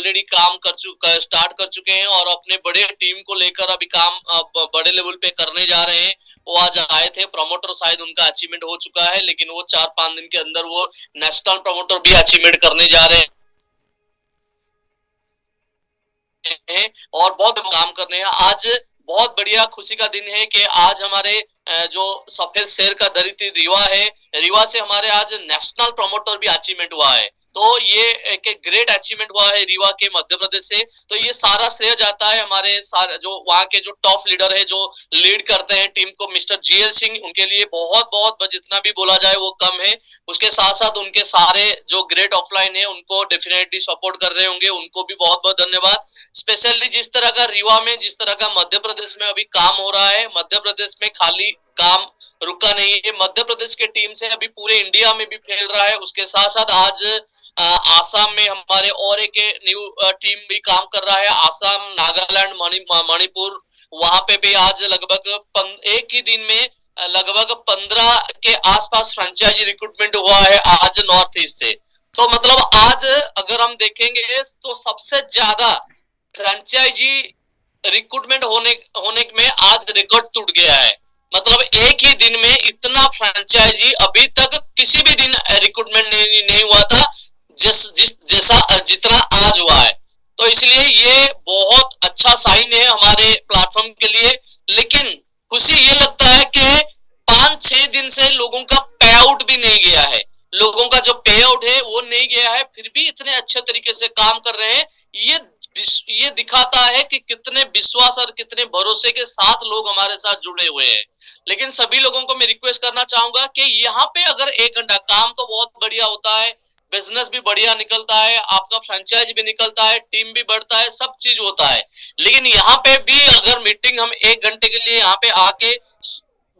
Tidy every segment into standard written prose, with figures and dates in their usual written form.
Already काम start कर चुके हैं और अपने बड़े टीम को लेकर अभी काम बड़े लेवल पे करने जा रहे हैं। वो आज आए थे प्रमोटर, शायद उनका अचीवमेंट हो चुका है, लेकिन वो 4-5 दिन के अंदर वो नेशनल प्रमोटर भी अचीवमेंट करने जा रहे हैं और बहुत काम करने हैं। आज बहुत बढ़िया खुशी का दिन है कि आज हमारे जो सफेद शेर का धरित्री रीवा है, रीवा से हमारे आज नेशनल प्रमोटर भी अचीवमेंट हुआ है। तो ये एक ग्रेट अचीवमेंट हुआ है रीवा के मध्य प्रदेश से। तो ये सारा श्रेय जाता है हमारे सारे जो वहाँ के जो टॉप लीडर है, जो लीड करते हैं टीम को, मिस्टर जीएल सिंह। उनके लिए बहुत बहुत जितना भी बोला जाए वो कम है। उसके साथ साथ उनके सारे जो ग्रेट ऑफलाइन है उनको डेफिनेटली सपोर्ट कर रहे होंगे, उनको भी बहुत बहुत धन्यवाद। स्पेशली जिस तरह का रीवा में, जिस तरह का मध्य प्रदेश में अभी काम हो रहा है, मध्य प्रदेश में खाली काम रुका नहीं है, मध्य प्रदेश के टीम से अभी पूरे इंडिया में भी फैल रहा है। उसके साथ साथ आज आसाम में हमारे और एक न्यू टीम भी काम कर रहा है। आसाम, नागालैंड, मणिपुर, वहां पे भी आज लगभग एक ही दिन में लगभग 15 के आसपास फ्रेंचाइजी रिक्रूटमेंट हुआ है आज नॉर्थ ईस्ट से। तो मतलब आज अगर हम देखेंगे तो सबसे ज्यादा फ्रेंचाइजी रिक्रूटमेंट होने में आज रिकॉर्ड टूट गया है। मतलब एक ही दिन में इतना फ्रेंचाइजी अभी तक किसी भी दिन रिक्रूटमेंट नहीं हुआ था जैसा जितना आज हुआ है। तो इसलिए ये बहुत अच्छा साइन है हमारे प्लेटफॉर्म के लिए। लेकिन खुशी ये लगता है कि 5-6 दिन से लोगों का पे आउट भी नहीं गया है, लोगों का जो पे आउट है वो नहीं गया है, फिर भी इतने अच्छे तरीके से काम कर रहे हैं। ये दिखाता है कि कितने विश्वास और कितने भरोसे के साथ लोग हमारे साथ जुड़े हुए हैं। लेकिन सभी लोगों को मैं रिक्वेस्ट करना चाहूंगा कि यहाँ पे अगर 1 घंटा काम तो बहुत बढ़िया होता है, बिजनेस भी बढ़िया निकलता है, आपका फ्रेंचाइज भी निकलता है, टीम भी बढ़ता है, सब चीज होता है। लेकिन यहाँ पे भी अगर मीटिंग हम 1 घंटे के लिए यहाँ पे आके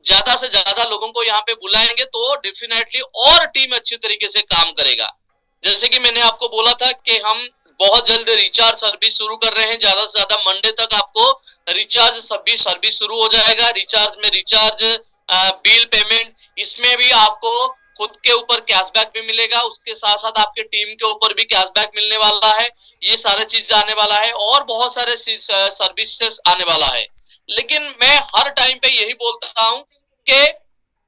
ज्यादा से ज्यादा लोगों को यहाँ पे बुलाएंगे तो डेफिनेटली और टीम अच्छी तरीके से काम करेगा। जैसे कि मैंने आपको बोला था कि हम बहुत जल्द रिचार्ज सर्विस शुरू कर रहे हैं। ज्यादा से ज्यादा मंडे तक आपको रिचार्ज सर्विस शुरू हो जाएगा। रिचार्ज बिल पेमेंट, इसमें भी आपको खुद के ऊपर कैशबैक भी मिलेगा, उसके साथ साथ आपके टीम के ऊपर भी कैशबैक मिलने वाला है। ये सारे चीज आने वाला है और बहुत सारे सर्विसेज आने वाला है। लेकिन मैं हर टाइम पे यही बोलता हूँ कि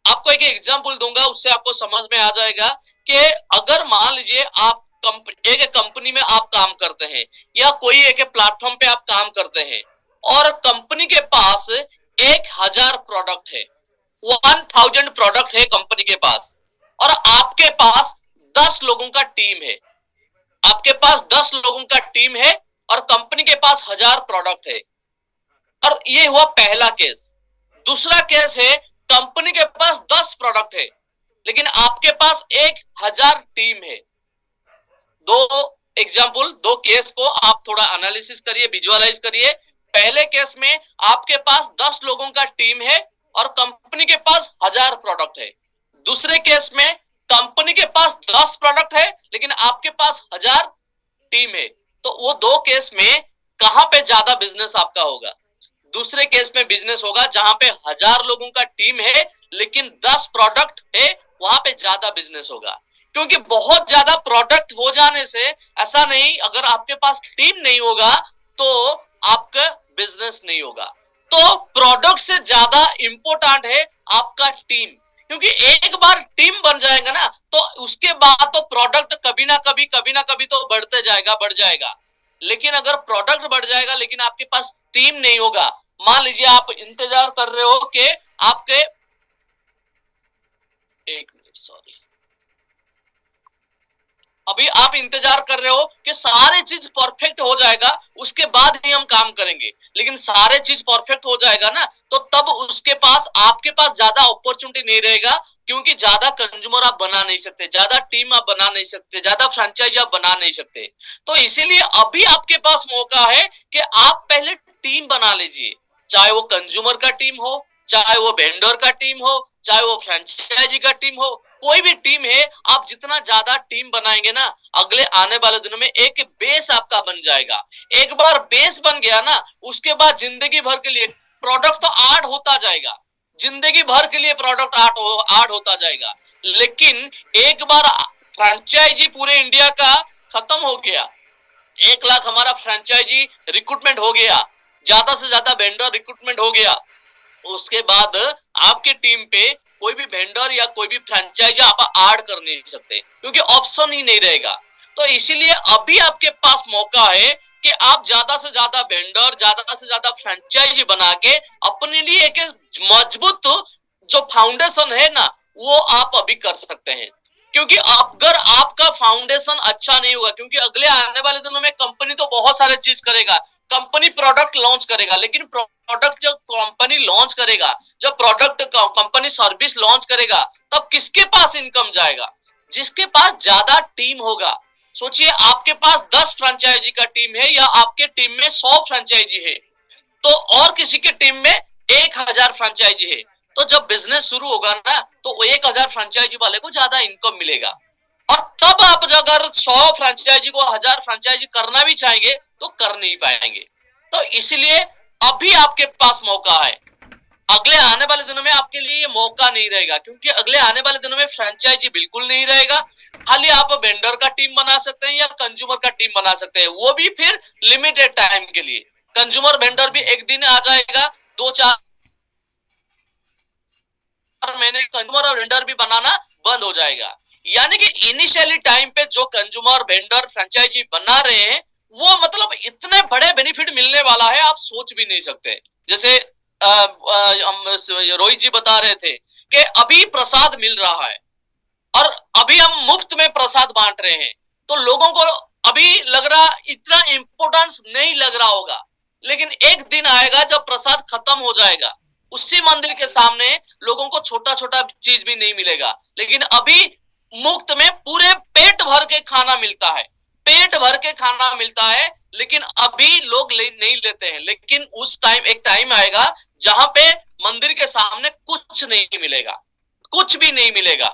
आपको एक एग्जांपल दूंगा, उससे आपको समझ में आ जाएगा कि अगर मान लीजिए आप एक कंपनी में आप काम करते हैं या कोई एक प्लेटफॉर्म पे आप काम करते हैं और कंपनी के पास 1000 प्रोडक्ट है, 1000 प्रोडक्ट है कंपनी के पास, और आपके पास 10 लोगों का टीम है। आपके पास 10 लोगों का टीम है और कंपनी के पास 1000 प्रोडक्ट है। और ये हुआ पहला केस। दूसरा केस है कंपनी के पास 10 प्रोडक्ट है लेकिन आपके पास 1000 टीम है। दो केस को आप थोड़ा एनालिसिस करिए, विजुअलाइज करिए। पहले केस में आपके पास 10 लोगों का टीम है और कंपनी के पास 1000 प्रोडक्ट है। दूसरे केस में कंपनी के पास 10 प्रोडक्ट है लेकिन आपके पास 1000 टीम है। तो वो दो केस में कहां पे ज्यादा बिजनेस आपका होगा? दूसरे केस में बिजनेस होगा जहां पे 1000 लोगों का टीम है लेकिन 10 प्रोडक्ट है, वहां पे ज्यादा बिजनेस होगा। क्योंकि बहुत ज्यादा प्रोडक्ट हो जाने से ऐसा नहीं, अगर आपके पास टीम नहीं होगा तो आपका बिजनेस नहीं होगा। तो प्रोडक्ट से ज्यादा इंपॉर्टेंट है आपका टीम, क्योंकि एक बार टीम बन जाएगा ना तो उसके बाद तो प्रोडक्ट कभी ना कभी तो बढ़ जाएगा। लेकिन अगर प्रोडक्ट बढ़ जाएगा लेकिन आपके पास टीम नहीं होगा, मान लीजिए आप इंतजार कर रहे हो कि आपके एक मिनट सॉरी अभी आप इंतजार कर रहे हो कि सारे चीज परफेक्ट हो जाएगा उसके बाद ही हम काम करेंगे। लेकिन सारे चीज परफेक्ट हो जाएगा ना तो तब उसके पास आपके पास ज्यादा अपॉर्चुनिटी नहीं रहेगा, क्योंकि ज्यादा कंज्यूमर आप बना नहीं सकते, ज्यादा टीम आप बना नहीं सकते, ज्यादा फ्रेंचाइज आप बना नहीं सकते। तो इसीलिए अभी आपके पास मौका है कि आप पहले टीम बना लीजिए, चाहे वो कंज्यूमर का टीम हो, चाहे वो वेंडर का टीम हो, चाहे वो फ्रेंचाइजी का टीम हो, कोई भी टीम है। आप जितना ज्यादा टीम बनाएंगे ना, अगले आने वाले दिनों में एक बेस आपका बन जाएगा। एक बार बेस बन गया ना, उसके बाद जिंदगी भर के लिए प्रोडक्ट तो ऐड होता जाएगा, जिंदगी भर के लिए प्रोडक्ट ऐड होता जाएगा। लेकिन एक बार फ्रेंचाइजी पूरे इंडिया का खत्म हो गया, 1 लाख हमारा फ्रेंचाइजी रिक्रूटमेंट हो गया, ज्यादा से ज्यादा वेंडर रिक्रूटमेंट हो गया, उसके बाद आपकी टीम पे कोई भी वेंडर या कोई भी फ्रेंचाइजी आप ऐड कर नहीं सकते, क्योंकि ऑप्शन ही नहीं रहेगा। तो इसीलिए अभी आपके पास मौका है कि आप ज्यादा से ज्यादा वेंडर, ज्यादा से ज्यादा फ्रेंचाइजी बना के अपने लिए एक मजबूत जो फाउंडेशन है ना, वो आप अभी कर सकते हैं। क्योंकि अगर आपका फाउंडेशन अच्छा नहीं होगा, क्योंकि अगले आने वाले दिनों में कंपनी तो बहुत सारे चीज करेगा, कंपनी प्रोडक्ट लॉन्च करेगा, लेकिन प्रोडक्ट जब कंपनी लॉन्च करेगा, जब प्रोडक्ट कंपनी सर्विस लॉन्च करेगा, तब किसके पास इनकम जाएगा? जिसके पास ज्यादा टीम होगा। सोचिए, आपके पास 10 फ्रेंचाइजी का टीम है या आपके टीम में 100 फ्रेंचाइजी है, तो और किसी के टीम में 1000 फ्रेंचाइजी है, तो जब बिजनेस शुरू होगा ना, तो 1000 फ्रेंचाइजी वाले को ज्यादा इनकम मिलेगा। और तब आप अगर 100 फ्रेंचाइजी को 1000 फ्रेंचाइजी करना भी चाहेंगे तो कर नहीं पाएंगे। तो इसलिए अभी आपके पास मौका है। अगले आने वाले दिनों में आपके लिए ये मौका नहीं रहेगा, क्योंकि अगले आने वाले दिनों में फ्रेंचाइजी बिल्कुल नहीं रहेगा। खाली आप वेंडर का टीम बना सकते हैं या कंज्यूमर का टीम बना सकते हैं, वो भी फिर लिमिटेड टाइम के लिए। कंज्यूमर वेंडर भी एक दिन आ जाएगा, 2-4 महीने कंज्यूमर और वेंडर भी बनाना बंद हो जाएगा। यानी कि इनिशियली टाइम पे जो कंज्यूमर वेंडर फ्रेंचाइजी बना रहे हैं, वो मतलब इतने बड़े बेनिफिट मिलने वाला है, आप सोच भी नहीं सकते। जैसे रोहित जी बता रहे थे कि अभी प्रसाद मिल रहा है और अभी हम मुफ्त में प्रसाद बांट रहे हैं, तो लोगों को अभी लग रहा इतना इंपॉर्टेंस नहीं लग रहा होगा, लेकिन एक दिन आएगा जब प्रसाद खत्म हो जाएगा, उसी मंदिर के सामने लोगों को छोटा छोटा चीज भी नहीं मिलेगा, लेकिन अभी मुफ्त में पूरे पेट भर के खाना मिलता है, पेट भर के खाना मिलता है, लेकिन अभी लोग नहीं लेते हैं। लेकिन उस टाइम एक टाइम आएगा जहां पे मंदिर के सामने कुछ नहीं मिलेगा, कुछ भी नहीं मिलेगा।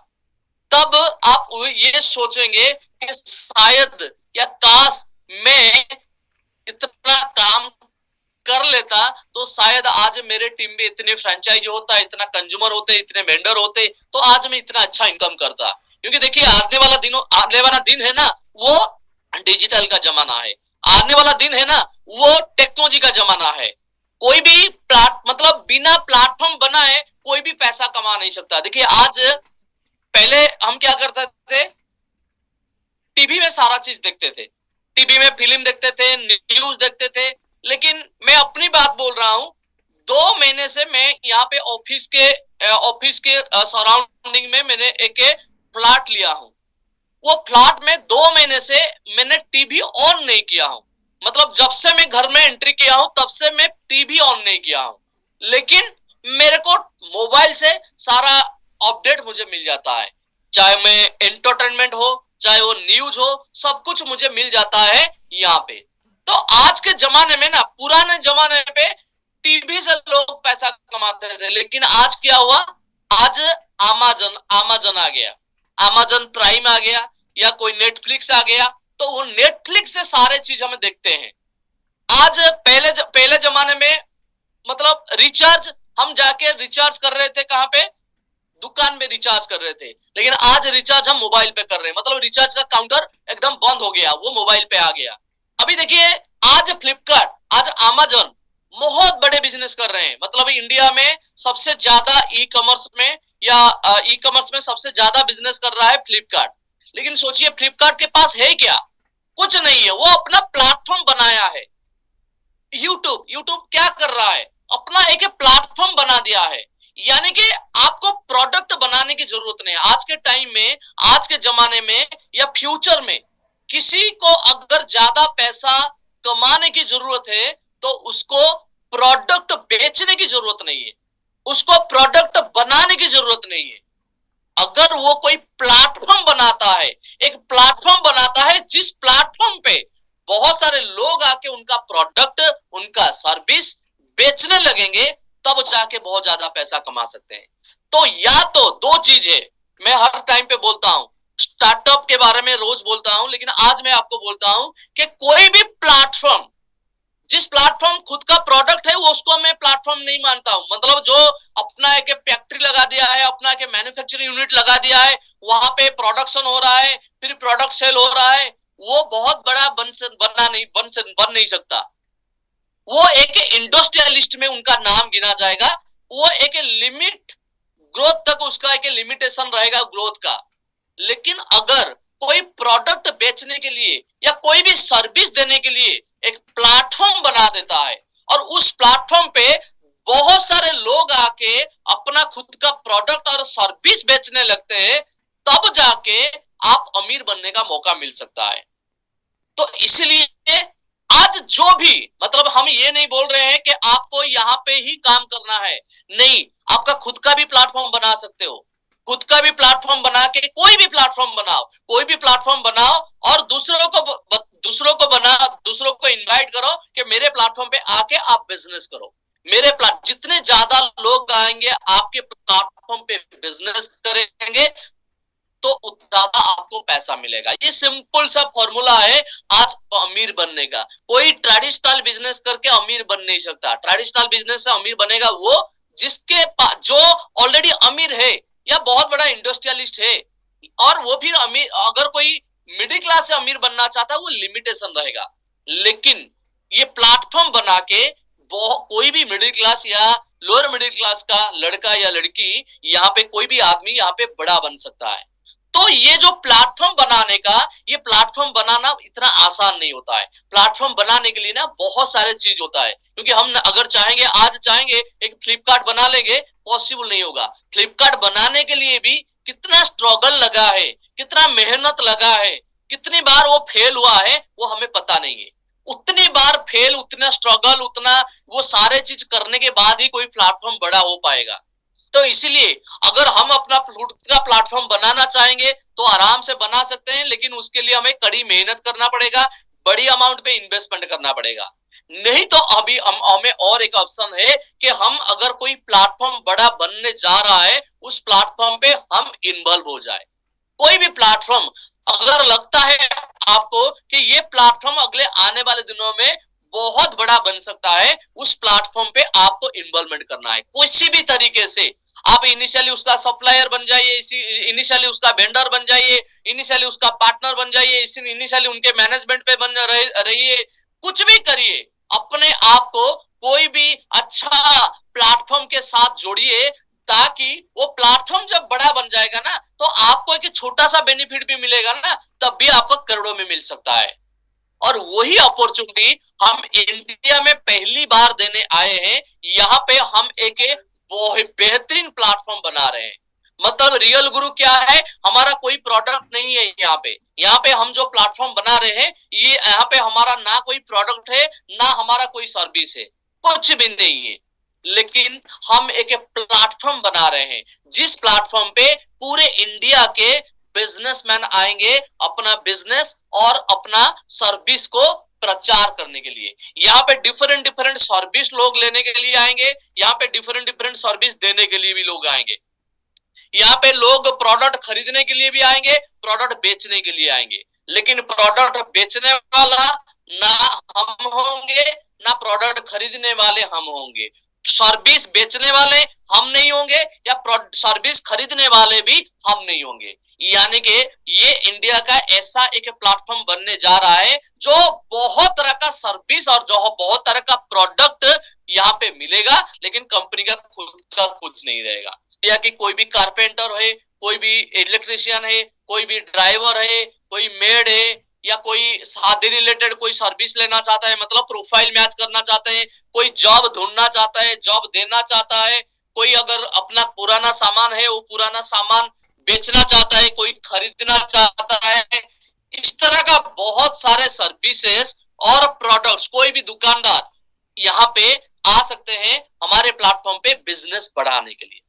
तब आप ये सोचेंगे कि शायद या काश मैं इतना काम कर लेता, तो शायद आज मेरे टीम में इतने फ्रेंचाइजी होता, इतना कंज्यूमर होते, इतने वेंडर होते, तो आज मैं इतना अच्छा इनकम करता। क्योंकि देखिए, आने वाला दिन है ना, वो डिजिटल का जमाना है, आने वाला दिन है ना, वो टेक्नोलॉजी का जमाना है। कोई भी मतलब बिना प्लेटफॉर्म बनाए कोई भी पैसा कमा नहीं सकता। देखिए, आज पहले हम क्या करते थे, टीवी में सारा चीज देखते थे, टीवी में फिल्म देखते थे, न्यूज देखते थे, लेकिन मैं अपनी बात बोल रहा हूं, 2 महीने से मैं यहाँ पे ऑफिस के सराउंडिंग में मैंने एक फ्लैट लिया हूं। वो फ्लैट में 2 महीने से मैंने टीवी ऑन नहीं किया हूं, मतलब जब से मैं घर में एंट्री किया हूं तब से मैं टीवी ऑन नहीं किया हूं, लेकिन मेरे को मोबाइल से सारा अपडेट मुझे मिल जाता है, चाहे मैं एंटरटेनमेंट हो, चाहे वो न्यूज हो, सब कुछ मुझे मिल जाता है यहाँ पे। तो आज के जमाने में ना, पुराने जमाने पे टीवी से लोग पैसा कमाते थे, लेकिन आज क्या हुआ, आज अमेज़न आ गया, अमेज़न प्राइम आ गया, या कोई नेटफ्लिक्स आ गया, तो वो नेटफ्लिक्स से सारे चीज हमें देखते हैं। आज पहले जमाने में मतलब रिचार्ज हम जाके रिचार्ज कर रहे थे, कहां पे, दुकान में रिचार्ज कर रहे थे, लेकिन आज रिचार्ज हम मोबाइल पे कर रहे हैं, मतलब रिचार्ज का काउंटर एकदम बंद हो गया, वो मोबाइल पे आ गया। अभी देखिए, आज फ्लिपकार्ट, आज अमेज़न बहुत बड़े बिजनेस कर रहे हैं, मतलब इंडिया में सबसे ज्यादा ई कॉमर्स में सबसे ज्यादा बिजनेस कर रहा है फ्लिपकार्ट। लेकिन सोचिए, फ्लिपकार्ट के पास है क्या, कुछ नहीं है, वो अपना प्लेटफॉर्म बनाया है। यूट्यूब क्या कर रहा है, अपना एक प्लेटफॉर्म बना दिया है। यानी कि आपको प्रोडक्ट बनाने की जरूरत नहीं है। आज के टाइम में, आज के जमाने में या फ्यूचर में किसी को अगर ज्यादा पैसा कमाने की जरूरत है, तो उसको प्रोडक्ट बेचने की जरूरत नहीं है, उसको प्रोडक्ट बनाने की जरूरत नहीं है। अगर वो कोई प्लेटफॉर्म बनाता है, एक प्लेटफॉर्म बनाता है जिस प्लेटफॉर्म पे बहुत सारे लोग आके उनका प्रोडक्ट, उनका सर्विस बेचने लगेंगे, तब जाके बहुत ज्यादा पैसा कमा सकते हैं। तो या तो दो चीज है, मैं हर टाइम पे बोलता हूं, स्टार्टअप के बारे में रोज बोलता हूं, लेकिन आज मैं आपको बोलता हूं कि कोई भी प्लेटफॉर्म, जिस प्लेटफॉर्म खुद का प्रोडक्ट है, वो उसको मैं प्लेटफॉर्म नहीं मानता हूं। मतलब जो अपना एक फैक्ट्री लगा दिया है, अपना एक मैन्युफैक्चरिंग यूनिट लगा दिया है, वहां पे प्रोडक्शन हो रहा है, फिर प्रोडक्ट सेल हो रहा है, वो बहुत बड़ा बन नहीं सकता। वो एक इंडस्ट्रियलिस्ट में उनका नाम गिना जाएगा। वो एक लिमिट ग्रोथ तक उसका एक लिमिटेशन रहेगा ग्रोथ का। लेकिन अगर कोई प्रोडक्ट बेचने के लिए या कोई भी सर्विस देने के लिए एक प्लेटफॉर्म बना देता है और उस प्लेटफॉर्म पे बहुत सारे लोग आके अपना खुद का प्रोडक्ट और सर्विस बेचने लगते हैं, तब जाके आप अमीर बनने का मौका मिल सकता है। तो इसलिए आज जो भी, मतलब हम ये नहीं बोल रहे हैं कि आपको यहाँ पे ही काम करना है, नहीं, आपका खुद का भी प्लेटफॉर्म बना सकते हो। खुद का भी प्लेटफॉर्म बना के कोई भी प्लेटफॉर्म बनाओ, कोई भी प्लेटफॉर्म बनाओ और दूसरों को इनवाइट करो कि मेरे प्लेटफॉर्म पे आके आप बिजनेस करो। जितने ज्यादा लोग आएंगे आपके प्लेटफॉर्म पे बिजनेस करेंगे तो ज्यादा आपको पैसा मिलेगा। ये सिंपल सा फॉर्मूला है आज अमीर बनने का। कोई ट्रेडिशनल बिजनेस करके अमीर बन नहीं सकता। ट्रेडिशनल बिजनेस से अमीर बनेगा वो जिसके पास, जो ऑलरेडी अमीर है या बहुत बड़ा इंडस्ट्रियलिस्ट है, और वो फिर अमीर, अगर कोई मिडिल क्लास से अमीर बनना चाहता है वो लिमिटेशन रहेगा। लेकिन ये प्लेटफॉर्म बना के कोई भी मिडिल क्लास या लोअर मिडिल क्लास का लड़का या लड़की, यहाँ पे कोई भी आदमी यहाँ पे बड़ा बन सकता है। तो ये जो प्लेटफॉर्म बनाने का, ये प्लेटफॉर्म बनाना इतना आसान नहीं होता है। प्लेटफॉर्म बनाने के लिए ना बहुत सारे चीज होता है, क्योंकि हम अगर चाहेंगे, आज चाहेंगे एक फ्लिपकार्ट बना लेंगे, पॉसिबल नहीं होगा। फ्लिपकार्ट बनाने के लिए भी कितना स्ट्रगल लगा है, कितना मेहनत लगा है, कितनी बार वो फेल हुआ है वो हमें पता नहीं है। उतनी बार फेल, उतना स्ट्रगल, उतना वो सारे चीज करने के बाद ही कोई प्लेटफॉर्म बड़ा हो पाएगा। तो इसीलिए अगर हम अपना खुद का प्लेटफॉर्म बनाना चाहेंगे तो आराम से बना सकते हैं, लेकिन उसके लिए हमें कड़ी मेहनत करना पड़ेगा, बड़ी अमाउंट पे इन्वेस्टमेंट करना पड़ेगा। नहीं तो अभी हमें और एक ऑप्शन है कि हम अगर कोई प्लेटफॉर्म बड़ा बनने जा रहा है, उस प्लेटफॉर्म पे हम इन्वॉल्व हो जाए। कोई भी प्लेटफॉर्म अगर लगता है आपको कि ये प्लेटफॉर्म अगले आने वाले दिनों में बहुत बड़ा बन सकता है, उस प्लेटफॉर्म पे आपको इन्वॉल्वमेंट करना है किसी भी तरीके से। आप इनिशियली उसका सप्लायर बन जाइए, इनिशियली उसका वेंडर बन जाइए, इनिशियली उसका पार्टनर बन जाइए, इनिशियली उनके मैनेजमेंट पे बन रहिए, कुछ भी करिए। अपने आप को कोई भी अच्छा प्लेटफॉर्म के साथ जोड़िए, ताकि वो प्लेटफॉर्म जब बड़ा बन जाएगा ना तो आपको एक छोटा सा बेनिफिट भी मिलेगा ना, तब भी आपको करोड़ों में मिल सकता है। और वही अपॉर्चुनिटी हम इंडिया में पहली बार देने आए हैं। यहाँ पे हम एक बेहतरीन प्लेटफॉर्म बना रहे हैं। मतलब रियल गुरु क्या है, हमारा कोई प्रोडक्ट नहीं है यहाँ पे हम जो प्लेटफॉर्म बना रहे हैं, ये यहाँ पे हमारा ना कोई प्रोडक्ट है, ना हमारा कोई सर्विस है, कुछ भी नहीं है। लेकिन हम एक प्लेटफॉर्म बना रहे हैं जिस प्लेटफॉर्म पे पूरे इंडिया के बिजनेसमैन आएंगे अपना बिजनेस और अपना सर्विस को प्रचार करने के लिए। यहाँ पे डिफरेंट डिफरेंट सर्विस लोग लेने के लिए आएंगे, यहाँ पे डिफरेंट डिफरेंट सर्विस देने के लिए भी लोग आएंगे। यहाँ पे लोग प्रोडक्ट खरीदने के लिए भी आएंगे, प्रोडक्ट बेचने के लिए आएंगे। लेकिन प्रोडक्ट बेचने वाला ना हम होंगे, ना प्रोडक्ट खरीदने वाले हम होंगे। सर्विस बेचने वाले हम नहीं होंगे या सर्विस खरीदने वाले भी हम नहीं होंगे। यानी कि ये इंडिया का ऐसा एक प्लेटफॉर्म बनने जा रहा है जो बहुत तरह का सर्विस और जो बहुत तरह का प्रोडक्ट यहाँ पे मिलेगा, लेकिन कंपनी का खुद का कुछ नहीं रहेगा। या कि कोई भी कारपेंटर है, कोई भी इलेक्ट्रिशियन है, कोई भी ड्राइवर है, कोई मेड है, या कोई शादी रिलेटेड कोई सर्विस लेना चाहता है, मतलब प्रोफाइल मैच करना चाहते हैं, कोई जॉब ढूंढना चाहता है, जॉब देना चाहता है, कोई अगर अपना पुराना सामान है वो पुराना सामान बेचना चाहता है, कोई खरीदना चाहता है। इस तरह का बहुत सारे सर्विसेज और प्रोडक्ट्स कोई भी दुकानदार यहाँ पे आ सकते हैं हमारे प्लेटफॉर्म पे बिजनेस बढ़ाने के लिए।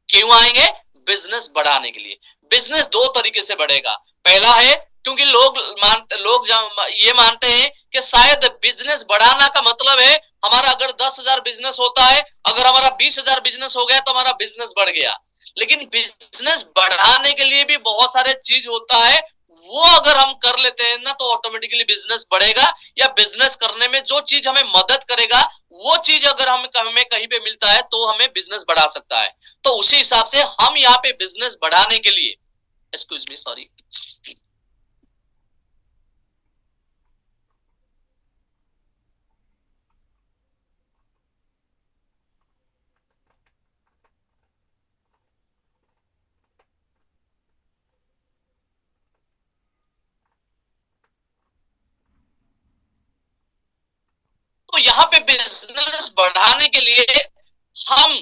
क्यों आएंगे? बिजनेस बढ़ाने के लिए। बिजनेस दो तरीके से बढ़ेगा। पहला है क्योंकि लोग ये मानते हैं कि शायद बिजनेस बढ़ाना का मतलब है हमारा अगर 10,000 बिजनेस होता है, अगर हमारा 20,000 बिजनेस हो गया तो हमारा बिजनेस बढ़ गया। लेकिन बिजनेस बढ़ाने के लिए भी बहुत सारे चीज होता है, वो अगर हम कर लेते हैं ना तो ऑटोमेटिकली बिजनेस बढ़ेगा। या बिजनेस करने में जो चीज हमें मदद करेगा वो चीज अगर हमें कहीं पे मिलता है तो हमें बिजनेस बढ़ा सकता है। तो उसी हिसाब से हम यहाँ पे बिजनेस बढ़ाने के लिए, एक्सक्यूज मी, सॉरी, बिजनेस बढ़ाने के लिए हम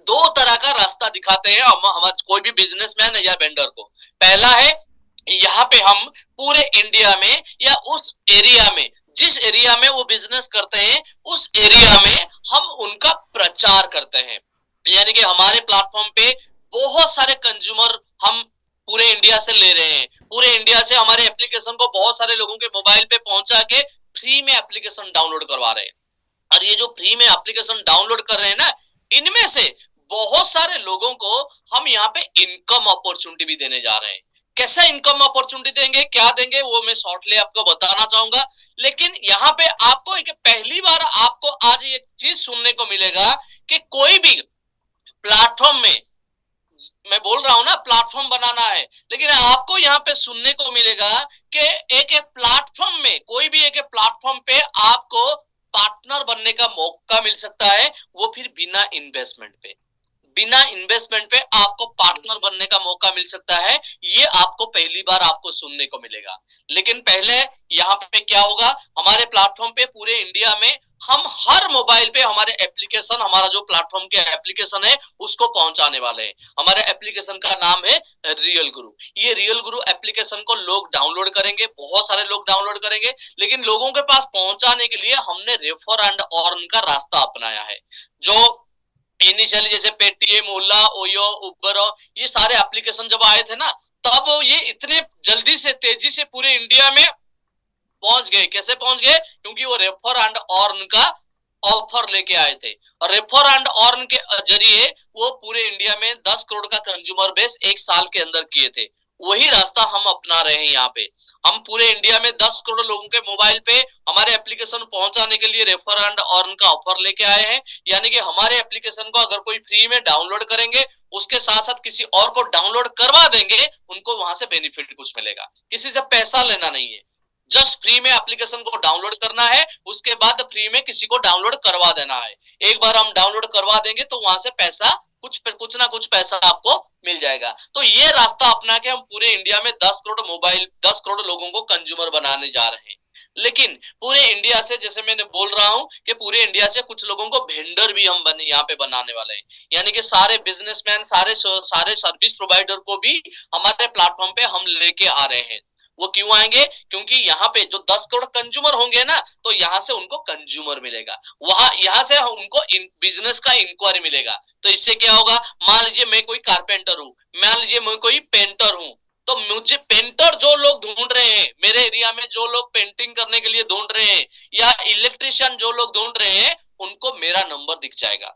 दो तरह का रास्ता दिखाते हैं हम कोई भी बिजनेसमैन या वेंडर को। पहला है, यहाँ पे हम पूरे इंडिया में या उस एरिया में, जिस एरिया में वो बिजनेस करते हैं उस एरिया में हम उनका प्रचार करते हैं। यानी कि हमारे प्लेटफॉर्म पे बहुत सारे कंज्यूमर हम पूरे इंडिया से ले रहे हैं, पूरे इंडिया से हमारे एप्लीकेशन को बहुत सारे लोगों के मोबाइल पे पहुंचा के फ्री में एप्लीकेशन डाउनलोड करवा रहे हैं। और ये जो फ्री में एप्लीकेशन डाउनलोड कर रहे हैं ना, इनमें से बहुत सारे लोगों को हम यहाँ पे इनकम अपॉर्चुनिटी भी देने जा रहे हैं। कैसा इनकम अपॉर्चुनिटी देंगे, क्या देंगे, वो मैं शॉर्टली आपको बताना चाहूंगा। लेकिन यहाँ पे आपको एक पहली बार आपको आज ये चीज सुनने को मिलेगा कि कोई भी प्लेटफॉर्म में, मैं बोल रहा हूं ना प्लेटफॉर्म बनाना है, लेकिन आपको यहाँ पे सुनने को मिलेगा कि एक प्लेटफॉर्म में, कोई भी एक प्लेटफॉर्म पे आपको पार्टनर बनने का मौका मिल सकता है, वो फिर बिना इन्वेस्टमेंट पे, बिना इन्वेस्टमेंट पे आपको पार्टनर बनने का मौका मिल सकता है। ये आपको पहली बार आपको सुनने को मिलेगा। लेकिन पहले यहाँ पे क्या होगा, हमारे प्लेटफॉर्म पे पूरे इंडिया में हम हर मोबाइल पे हमारे एप्लीकेशन, हमारा जो प्लेटफॉर्म के एप्लीकेशन है उसको पहुंचाने वाले हैं। हमारे एप्लीकेशन का नाम है रियल गुरु। ये रियल गुरु एप्लीकेशन को लोग डाउनलोड करेंगे, बहुत सारे लोग डाउनलोड करेंगे, लेकिन लोगों के पास पहुंचाने के लिए हमने रेफर एंड अर्न का रास्ता अपनाया है। जो इनिशियली जैसे पेटीएम, ओला, ओयो, उबर, ये सारे एप्लीकेशन जब आए थे ना, तब ये इतने जल्दी से, तेजी से पूरे इंडिया में पहुंच गए। कैसे पहुंच गए? क्योंकि वो रेफर एंड अर्न का ऑफर लेके आए थे, और रेफर एंड अर्न के जरिए वो पूरे इंडिया में 10 करोड़ का कंज्यूमर बेस एक साल के अंदर किए थे। वही रास्ता हम अपना रहे हैं यहाँ पे। हम पूरे इंडिया में 10 करोड़ लोगों के मोबाइल पे हमारे एप्लीकेशन पहुंचाने के लिए रेफर एंड अर्न का ऑफर लेके आए हैं। यानी कि हमारे एप्लीकेशन को अगर कोई फ्री में डाउनलोड करेंगे, उसके साथ साथ किसी और को डाउनलोड करवा देंगे, उनको वहां से बेनिफिट कुछ मिलेगा। किसी से पैसा लेना नहीं है, जस्ट फ्री में एप्लीकेशन को डाउनलोड करना है, उसके बाद फ्री में किसी को डाउनलोड करवा देना है। एक बार हम डाउनलोड करवा देंगे तो वहां से पैसा कुछ ना कुछ पैसा आपको मिल जाएगा। तो ये रास्ता अपना के हम पूरे इंडिया में 10 करोड़ लोगों को कंज्यूमर बनाने जा रहे हैं। लेकिन पूरे इंडिया से, जैसे मैंने बोल रहा हूं कि पूरे इंडिया से कुछ लोगों को वेंडर भी हम यहाँ पे बनाने वाले हैं। यानी कि सारे बिजनेसमैन, सारे सर्विस प्रोवाइडर को भी हमारे प्लेटफॉर्म पे हम लेके आ रहे हैं। वो क्यों आएंगे? क्योंकि यहाँ पे जो 10 करोड़ कंज्यूमर होंगे ना, तो यहाँ से उनको कंज्यूमर मिलेगा, यहाँ से उनको बिजनेस का इंक्वायरी मिलेगा। तो इससे क्या होगा, मान लीजिए मैं कोई कारपेंटर हूँ, मान लीजिए मैं कोई पेंटर हूँ, तो मुझे पेंटर जो लोग ढूंढ रहे हैं, मेरे एरिया में जो लोग पेंटिंग करने के लिए ढूंढ रहे हैं, या इलेक्ट्रिशियन जो लोग ढूंढ रहे हैं, उनको मेरा नंबर दिख जाएगा।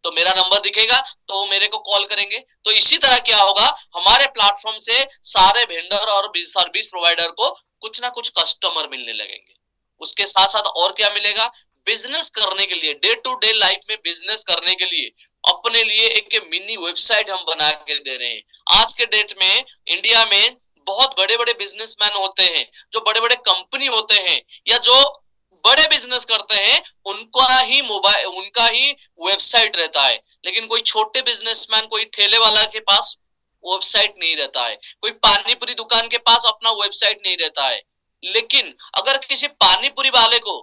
तो मेरा नंबर दिखेगा तो वो मेरे को कॉल करेंगे। तो इसी तरह क्या होगा, हमारे प्लेटफॉर्म से सारे वेंडर और सर्विस प्रोवाइडर को कुछ ना कुछ कस्टमर मिलने लगेंगे। उसके साथ साथ और क्या मिलेगा, बिजनेस करने के लिए, डे टू डे लाइफ में बिजनेस करने के लिए अपने लिए एक मिनी वेबसाइट हम बना के दे रहे हैं। आज के डेट में इंडिया में बहुत बड़े बड़े बिजनेसमैन होते हैं, जो बड़े बड़े कंपनी होते हैं, या जो बड़े बिजनेस करते हैं, उनका ही मोबाइल, उनका ही वेबसाइट रहता है। लेकिन कोई छोटे बिजनेसमैन, कोई ठेले वाला के पास वेबसाइट नहीं रहता है, कोई पानीपुरी दुकान के पास अपना वेबसाइट नहीं रहता है। लेकिन अगर किसी पानीपुरी वाले को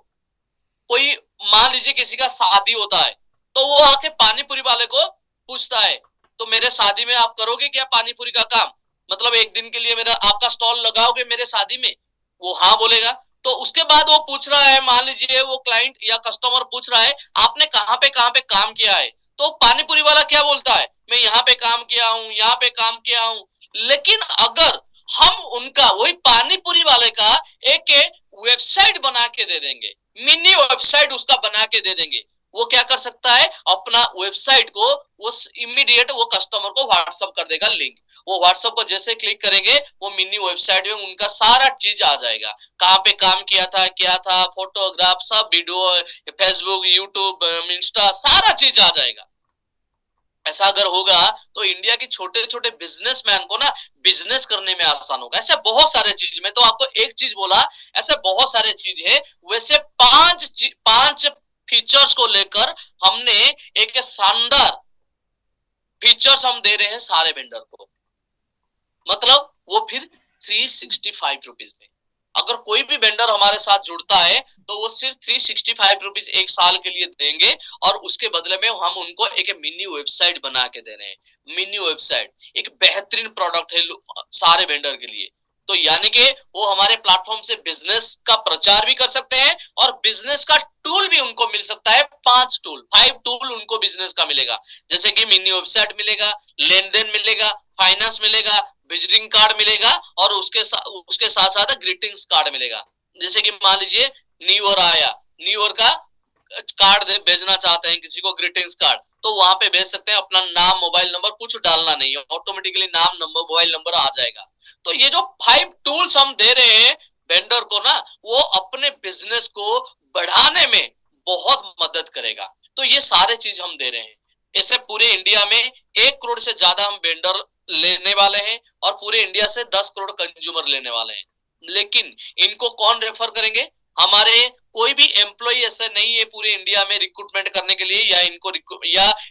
कोई, मान लीजिए किसी का शादी होता है, तो वो आके पानीपुरी वाले को पूछता है, तो मेरे शादी में आप करोगे क्या पानीपुरी का काम? मतलब एक दिन के लिए मेरा आपका स्टॉल लगाओगे मेरे शादी में? वो हाँ बोलेगा। तो उसके बाद वो पूछ रहा है, मान लीजिए वो क्लाइंट या कस्टमर पूछ रहा है, आपने कहाँ पे काम किया है? तो पानीपुरी वाला क्या बोलता है, मैं यहाँ पे काम किया हूँ, यहाँ पे काम किया हूँ। लेकिन अगर हम उनका, वही पानीपुरी वाले का एक वेबसाइट बना के दे देंगे, मिनी वेबसाइट उसका बना के दे देंगे, वो क्या कर सकता है, अपना वेबसाइट को वो इमीडिएट वो कस्टमर को व्हाट्सएप कर देगा लिंक। वो व्हाट्सएप को जैसे क्लिक करेंगे, वो मिनी वेबसाइट में उनका सारा चीज आ जाएगा, कहाँ पे काम किया था, क्या था, फोटोग्राफ, सब वीडियो, फेसबुक, यूट्यूब, इंस्टा, सारा चीज आ जाएगा। ऐसा अगर होगा तो इंडिया के छोटे छोटे बिजनेसमैन को ना बिजनेस करने में आसान होगा। ऐसे बहुत सारे चीज, मैं तो आपको एक चीज बोला, ऐसे बहुत सारे चीज है। वैसे पांच फीचर्स को लेकर हमने एक शानदार फीचर्स हम दे रहे हैं सारे वेंडर को। मतलब वो फिर 365 रुपीज में अगर कोई भी वेंडर हमारे साथ जुड़ता है तो वो सिर्फ 365 रुपीज एक साल के लिए देंगे, और उसके बदले में हम उनको एक मिनी वेबसाइट बना के दे रहे हैं। मिनी वेबसाइट एक बेहतरीन प्रोडक्ट है सारे वेंडर के लिए। तो यानी कि वो हमारे प्लेटफॉर्म से बिजनेस का प्रचार भी कर सकते हैं, और बिजनेस का टूल भी उनको मिल सकता है। 5 टूल उनको बिजनेस का मिलेगा, जैसे कि मिनी वेबसाइट मिलेगा, लेन देन मिलेगा, फाइनेंस मिलेगा, विजिटिंग कार्ड मिलेगा, और उसके साथ साथ ग्रीटिंग्स कार्ड मिलेगा। जैसे कि मान लीजिए न्यू ईयर आया, न्यू ईयर का कार्ड भेजना चाहते हैं किसी को, ग्रीटिंग्स कार्ड, तो वहां पे भेज सकते हैं। अपना नाम, मोबाइल नंबर कुछ डालना नहीं है, ऑटोमेटिकली नाम, नंबर, मोबाइल नंबर आ जाएगा। तो ये जो 5 टूल्स हम दे रहे हैं वेंडर को ना, वो अपने बिजनेस को बढ़ाने में बहुत मदद करेगा। तो ये सारे चीज हम दे रहे हैं। ऐसे पूरे इंडिया में 1 करोड़ से ज्यादा हम वेंडर लेने वाले हैं, और पूरे इंडिया से 10 करोड़ कंज्यूमर लेने वाले हैं। लेकिन इनको कौन रेफर करेंगे? हमारे कोई भी एम्प्लॉय ऐसा नहीं है पूरे इंडिया में रिक्रूटमेंट करने के लिए, या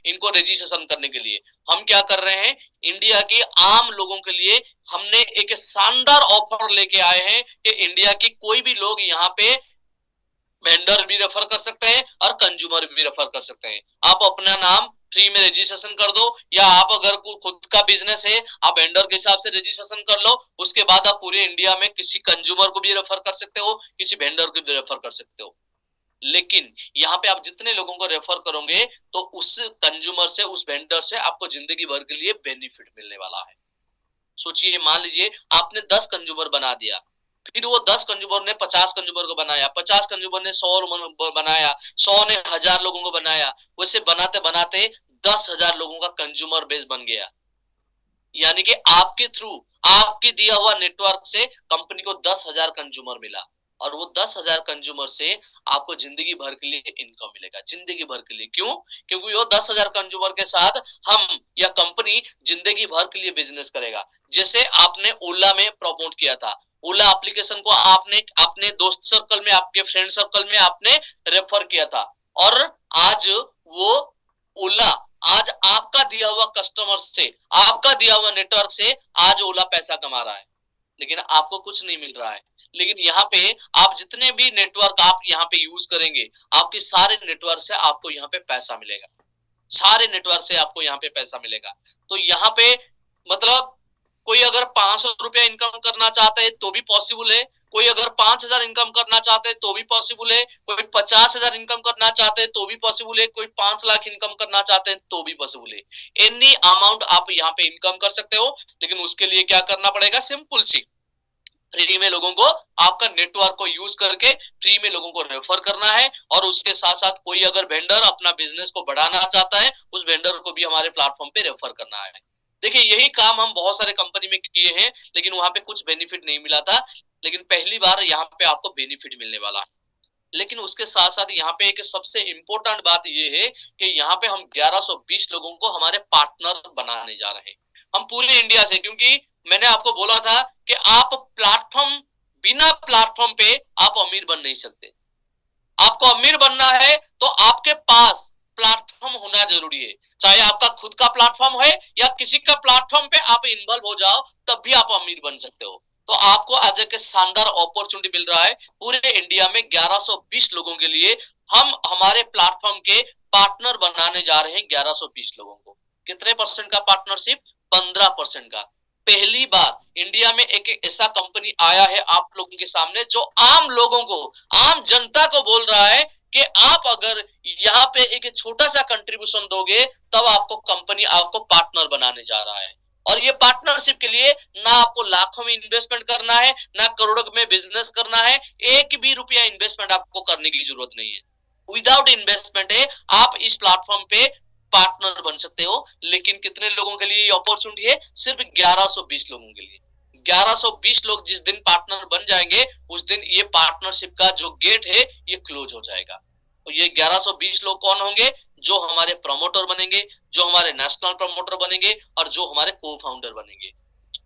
इनको रजिस्ट्रेशन करने के लिए। हम क्या कर रहे हैं, इंडिया के आम लोगों के लिए हमने एक शानदार ऑफर लेके आए हैं कि इंडिया की कोई भी लोग यहाँ पे वेंडर भी रेफर कर सकते हैं और कंज्यूमर भी रेफर कर सकते हैं। आप अपना नाम फ्री में रजिस्ट्रेशन कर दो, या आप अगर खुद का बिजनेस है आप वेंडर के हिसाब से रजिस्ट्रेशन कर लो। उसके बाद आप पूरे इंडिया में किसी कंज्यूमर को भी रेफर कर सकते हो, किसी वेंडर को भी रेफर कर सकते हो। लेकिन यहाँ पे आप जितने लोगों को रेफर करोगे तो उस कंज्यूमर से, उस वेंडर से आपको जिंदगी भर के लिए बेनिफिट मिलने वाला है। सोचिए, मान लीजिए आपने 10 कंज्यूमर बना दिया, फिर वो 10 कंज्यूमर ने 50 कंज्यूमर को बनाया, 50 कंज्यूमर ने 100 बनाया, 100 ने 1000 लोगों को बनाया। वैसे बनाते बनाते 10,000 लोगों का कंज्यूमर बेस बन गया। यानी कि आपके थ्रू, आपके दिया हुआ नेटवर्क से कंपनी को 10,000 कंज्यूमर मिला, और वो 10,000 कंज्यूमर से आपको जिंदगी भर के लिए इनकम मिलेगा, जिंदगी भर के लिए। क्यों? क्योंकि वो 10,000 कंज्यूमर के साथ हम या कंपनी जिंदगी भर के लिए बिजनेस करेगा। जैसे आपने ओला में प्रमोट किया था, ओला एप्लीकेशन को आपने अपने दोस्त सर्कल में, आपके फ्रेंड सर्कल में आपने रेफर किया था, और आज वो ओला, आज आपका दिया हुआ कस्टमर से, आपका दिया हुआ नेटवर्क से आज ओला पैसा कमा रहा है, लेकिन आपको कुछ नहीं मिल रहा है। लेकिन यहाँ पे आप जितने भी नेटवर्क आप यहाँ पे यूज करेंगे, आपके सारे नेटवर्क से आपको यहाँ पे पैसा मिलेगा, सारे नेटवर्क से आपको यहाँ पे पैसा मिलेगा। तो यहाँ पे मतलब कोई अगर 500 रुपया इनकम करना चाहता है तो भी पॉसिबल है, कोई अगर 5,000 इनकम करना चाहते हैं तो भी पॉसिबल है, कोई 50,000 इनकम करना चाहते हैं तो भी पॉसिबल है, कोई 5 लाख इनकम करना चाहते हैं तो भी पॉसिबल है। एनी अमाउंट आप यहाँ पे इनकम कर सकते हो। लेकिन उसके लिए क्या करना पड़ेगा? सिंपल सी, फ्री में लोगों को, आपका नेटवर्क को यूज करके फ्री में लोगों को रेफर करना है, और उसके साथ साथ कोई अगर वेंडर अपना बिजनेस को बढ़ाना चाहता है, उस वेंडर को भी हमारे प्लेटफॉर्म पे रेफर करना है। देखिए, यही काम हम बहुत सारे कंपनी में किए हैं, लेकिन वहां पे कुछ बेनिफिट नहीं मिला था, लेकिन पहली बार यहाँ पे आपको बेनिफिट मिलने वाला है। लेकिन उसके साथ साथ यहाँ पे एक सबसे इंपॉर्टेंट बात ये है कि यहाँ पे हम 1120 लोगों को हमारे पार्टनर बनाने जा रहे हैं, हम पूरे इंडिया से। क्योंकि मैंने आपको बोला था कि आप प्लेटफॉर्म, बिना प्लेटफॉर्म पे आप अमीर बन नहीं सकते। आपको अमीर बनना है तो आपके पास प्लेटफॉर्म होना जरूरी है, चाहे आपका खुद का प्लेटफॉर्म है या किसी का प्लेटफॉर्म पे आप इन्वॉल्व हो जाओ, तब भी आप अमीर बन सकते हो। तो आपको आज एक शानदार अपॉर्चुनिटी मिल रहा है, पूरे इंडिया में 1120 लोगों के लिए हम हमारे प्लेटफॉर्म के पार्टनर बनाने जा रहे हैं। 1120 लोगों को कितने परसेंट का पार्टनरशिप? 15% का। पहली बार इंडिया में एक ऐसा कंपनी आया है आप लोगों के सामने जो आम लोगों को, आम जनता को बोल रहा है कि आप अगर यहाँ पे एक छोटा सा कंट्रीब्यूशन दोगे तब आपको कंपनी आपको पार्टनर बनाने जा रहा है। और ये पार्टनरशिप के लिए ना आपको लाखों में इन्वेस्टमेंट करना है, ना करोड़ों में बिजनेस करना है, एक भी रुपया इन्वेस्टमेंट आपको करने की जरूरत नहीं है। विदाउट इन्वेस्टमेंट है आप इस प्लेटफॉर्म पे पार्टनर बन सकते हो। लेकिन कितने लोगों के लिए ये अपॉर्चुनिटी है? सिर्फ 1120 लोगों के लिए। 1120 लोग जिस दिन पार्टनर बन जाएंगे, उस दिन ये पार्टनरशिप का जो गेट है ये क्लोज हो जाएगा। तो ये 1120 लोग कौन होंगे? जो हमारे प्रमोटर बनेंगे, जो हमारे नेशनल प्रमोटर बनेंगे, और जो हमारे को फाउंडर बनेंगे।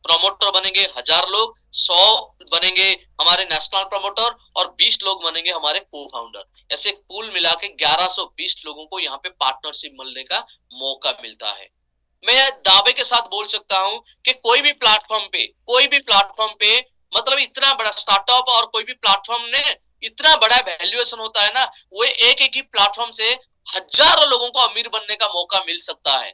प्रमोटर बनेंगे 1000 लोग, 100 बनेंगे हमारे नेशनल प्रमोटर, और 20 लोग बनेंगे हमारे को फाउंडर। ऐसे कुल मिला के 1120 लोगों को यहाँ पे पार्टनरशिप मिलने का मौका मिलता है। मैं दावे के साथ बोल सकता हूं कि कोई भी प्लेटफॉर्म पे मतलब इतना बड़ा स्टार्टअप और कोई भी प्लेटफॉर्म ने इतना बड़ा वैल्यूएशन होता है ना, वो एक एक ही प्लेटफॉर्म से हजारों लोगों को अमीर बनने का मौका मिल सकता है।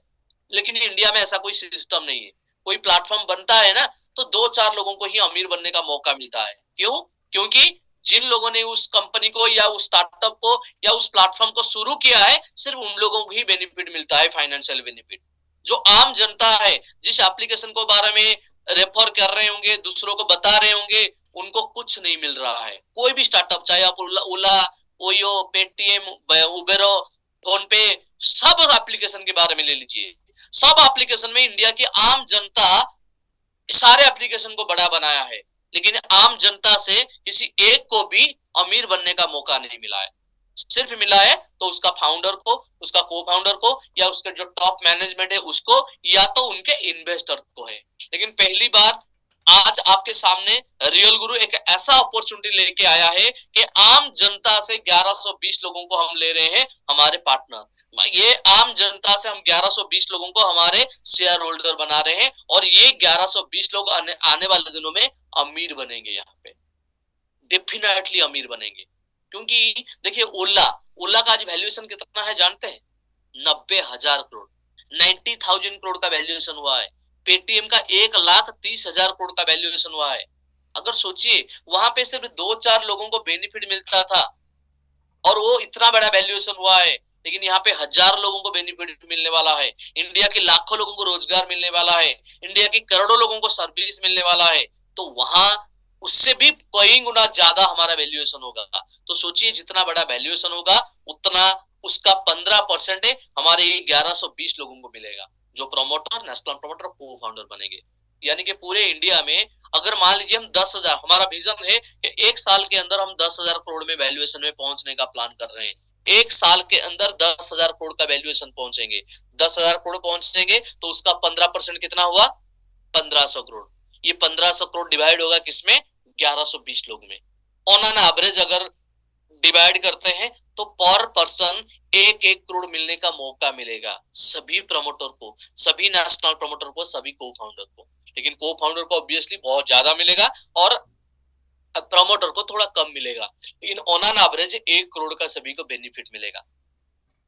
लेकिन इंडिया में ऐसा कोई सिस्टम नहीं है। कोई प्लेटफॉर्म बनता है ना, तो दो चार लोगों को ही अमीर बनने का मौका मिलता है। क्यों? क्योंकि जिन लोगों ने उस कंपनी को या उस स्टार्टअप को या उस प्लेटफॉर्म को शुरू किया है, सिर्फ उन लोगों को ही बेनिफिट मिलता है, फाइनेंशियल बेनिफिट। जो आम जनता है, जिस एप्लीकेशन को बारे में रेफर कर रहे होंगे, दूसरों को बता रहे होंगे, उनको कुछ नहीं मिल रहा है। कोई भी स्टार्टअप, चाहे आप ओला, ओयो, पेटीएम, उबेरो, फोन पे, सब एप्लीकेशन के बारे में ले लीजिए। सब एप्लीकेशन में इंडिया की आम जनता सारे एप्लीकेशन को बड़ा बनाया है, लेकिन आम जनता से किसी एक को भी अमीर बनने का मौका नहीं मिला है। सिर्फ मिला है तो उसका फाउंडर को, उसका को फाउंडर को, या उसके जो टॉप मैनेजमेंट है उसको, या तो उनके इन्वेस्टर को है। लेकिन पहली बार आज आपके सामने रियल गुरु एक ऐसा अपॉर्चुनिटी लेके आया है कि आम जनता से 1120 लोगों को हम ले रहे हैं हमारे पार्टनर। ये आम जनता से हम 1120 लोगों को हमारे शेयर होल्डर बना रहे हैं, और ये 1120 लोग आने वाले दिनों में अमीर बनेंगे। यहाँ पे डेफिनेटली अमीर बनेंगे। क्योंकि देखिए, ओला का आज वैल्यूएशन कितना है जानते हैं? 90,000 करोड़, 90,000 करोड़ का वैल्यूएशन हुआ है। पेटीएम का 1,30,000 करोड़ का वैल्यूएशन हुआ है। अगर सोचिए, वहां पे सिर्फ दो चार लोगों को बेनिफिट मिलता था और वो इतना बड़ा वैल्यूएशन हुआ है, लेकिन यहाँ पे हजार लोगों को बेनिफिट मिलने वाला है। इंडिया के लाखों लोगों को रोजगार मिलने वाला है। इंडिया के करोड़ों लोगों को सर्विस मिलने वाला है। तो वहां उससे भी कई गुना ज्यादा हमारा वैल्यूएशन होगा। तो सोचिए, जितना बड़ा वैल्यूएशन होगा, उतना उसका 15% है हमारे 1120 लोगों को मिलेगा, जो प्रमोटर, नेशनल प्रमोटर, को फाउंडर बनेंगे। यानी कि पूरे इंडिया में अगर मान लीजिए हम 10,000, हमारा विजन है कि एक साल के अंदर हम 10,000 करोड़ में वैल्यूएशन में पहुंचने का प्लान कर रहे हैं। एक साल के अंदर 10,000 करोड़ का वैल्यूएशन पहुंचेंगे। 10,000 करोड़ पहुंचेंगे तो उसका 15% कितना हुआ? 1,500 करोड़। ये 1,500 करोड़ डिवाइड होगा किसमें? 1120 लोग में। ऑन एन एवरेज अगर डिवाइड करते हैं तो पर पर्सन 1-1 करोड़ मिलने का मौका मिलेगा सभी प्रमोटर को, सभी नेशनल प्रमोटर को, सभी को फाउंडर को। लेकिन को फाउंडर को ऑब्वियसली बहुत ज्यादा मिलेगा और प्रमोटर को थोड़ा कम मिलेगा, लेकिन ऑन एन एवरेज 1 करोड़ का सभी को बेनिफिट मिलेगा।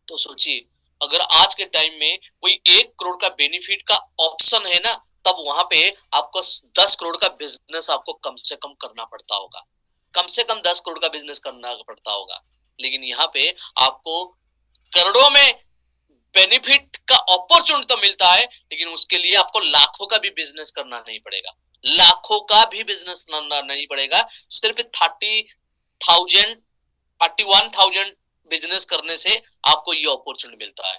तो सोचिए, अगर आज के टाइम में कोई 1 करोड़ का बेनिफिट का ऑप्शन है ना, तब वहां पे आपको 10 करोड़ का बिजनेस आपको कम से कम करना पड़ता होगा। कम से कम 10 करोड़ का बिजनेस करना पड़ता होगा। लेकिन यहाँ पे आपको करोड़ों में बेनिफिट का अपॉर्चुनिटी तो मिलता है, लेकिन उसके लिए आपको लाखों का भी बिजनेस करना नहीं पड़ेगा। लाखों का भी बिजनेस करना नहीं पड़ेगा। सिर्फ 31,000 बिजनेस करने से आपको ये अपॉर्चुनिटी मिलता है।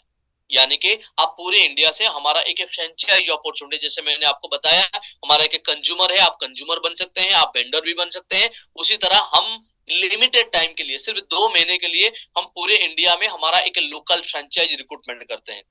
यानी कि आप पूरे इंडिया से, हमारा एक फ्रेंचाइज अपॉर्चुनिटी, जैसे मैंने आपको बताया, हमारा एक कंज्यूमर है, आप कंज्यूमर बन सकते हैं, आप वेंडर भी बन सकते हैं। उसी तरह हम लिमिटेड टाइम के लिए, सिर्फ 2 महीने के लिए, हम पूरे इंडिया में हमारा एक लोकल फ्रेंचाइज रिक्रूटमेंट करते हैं।